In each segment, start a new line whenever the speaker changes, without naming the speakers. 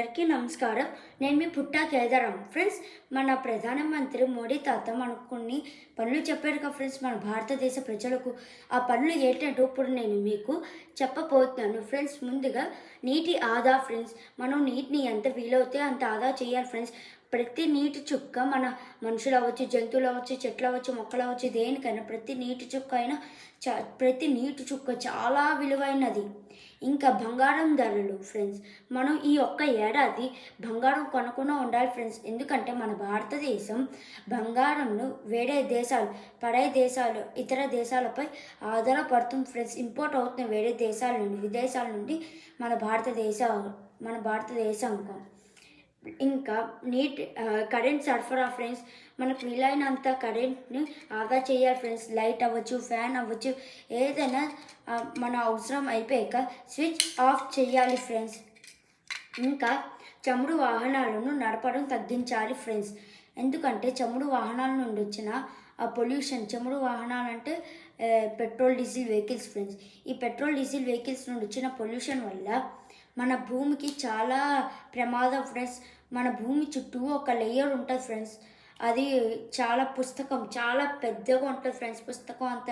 అందరికీ నమస్కారం. నేను మీ పుట్టా కేదారం. ఫ్రెండ్స్, మన ప్రధానమంత్రి మోడీ తాత మనకు కొన్ని పనులు చెప్పారు కదా ఫ్రెండ్స్, మన భారతదేశ ప్రజలకు. ఆ పనులు ఏంటంటే ఇప్పుడు నేను మీకు చెప్పబోతున్నాను. ఫ్రెండ్స్, ముందుగా నీటి ఆదా. ఫ్రెండ్స్, మనం నీటిని ఎంత వీలవుతే అంత ఆదా చేయాలి ఫ్రెండ్స్. ప్రతి నీటి చుక్క మన మనుషులు అవ్వచ్చు, జంతువులు అవ్వచ్చు, చెట్లు అవ్వచ్చు, మొక్కలు అవ్వచ్చు, దేనికైనా ప్రతి నీటి చుక్క అయినా ప్రతి నీటి చుక్క చాలా విలువైనది. ఇంకా బంగారం ధరలు. ఫ్రెండ్స్, మనం ఈ ఒక్క ఏడాది బంగారం కొనకుండా ఉండాలి ఫ్రెండ్స్. ఎందుకంటే మన భారతదేశం బంగారంను వేరే దేశాలు, ఇతర దేశాలపై ఆధారపడుతుంది ఫ్రెండ్స్. ఇంపోర్ట్ అవుతుంది వేరే దేశాల నుండి, విదేశాల నుండి మన భారతదేశంకు. ఇంకా కరెంట్ సరఫరా. ఫ్రెండ్స్, మనకు వీలైనంత కరెంట్ని ఆదా చేయాలి ఫ్రెండ్స్. లైట్ అవ్వచ్చు, ఫ్యాన్ అవ్వచ్చు, ఏదైనా మన అవసరం అయిపోయాక స్విచ్ ఆఫ్ చేయాలి ఫ్రెండ్స్. ఇంకా చమురు వాహనాలను నడపడం తగ్గించాలి ఫ్రెండ్స్. ఎందుకంటే చమురు వాహనాల నుండి వచ్చిన పొల్యూషన్, చమురు వాహనాలు అంటే పెట్రోల్ డీజిల్ వెహికల్స్ ఫ్రెండ్స్. ఈ పెట్రోల్ డీజిల్ వెహికల్స్ నుండి వచ్చిన పొల్యూషన్ వల్ల మన భూమికి చాలా ప్రమాదం ఫ్రెండ్స్. మన భూమి చుట్టూ ఒక లేయర్ ఉంటుంది ఫ్రెండ్స్. అది చాలా పెద్దగా ఉంటుంది ఫ్రెండ్స్. పుస్తకం అంత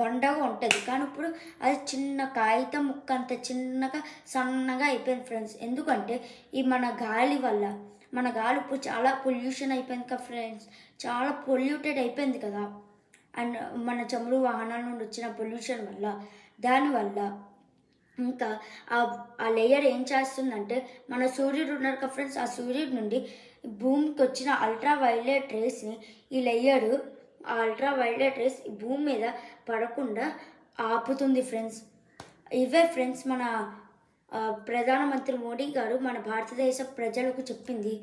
బండగా ఉంటుంది, కానీ ఇప్పుడు అది చిన్న కాగితం ముక్క అంత చిన్నగా సన్నగా అయిపోయింది ఫ్రెండ్స్. ఎందుకంటే ఈ మన గాలి వల్ల, మన గాలి ఇప్పుడు చాలా పొల్యూషన్ అయిపోయింది కదా ఫ్రెండ్స్. చాలా పొల్యూటెడ్ అయిపోయింది కదా. అండ్ మన చమురు వాహనాల నుండి వచ్చిన పొల్యూషన్ వల్ల, దానివల్ల ఇంకా ఆ లేయర్ ఏం చేస్తుందంటే, మన సూర్యుడు ఉన్నారు కదా ఫ్రెండ్స్, ఆ సూర్యుడి నుండి భూమికి వచ్చిన అల్ట్రా వైలెట్ రేస్ని ఆ అల్ట్రా వైలెట్ రేస్ భూమి మీద పడకుండా ఆపుతుంది ఫ్రెండ్స్. ఇవే ఫ్రెండ్స్ మన ప్రధానమంత్రి మోడీ గారు మన భారతదేశ ప్రజలకు చెప్పింది.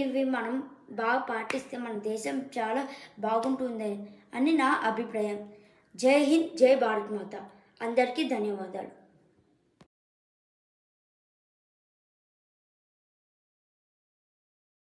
ఇవి మనం బాగా పాటిస్తే మన దేశం చాలా బాగుంటుంది అని నా అభిప్రాయం. జై హింద్, జై భారత్ మాత. అందరికీ ధన్యవాదాలు.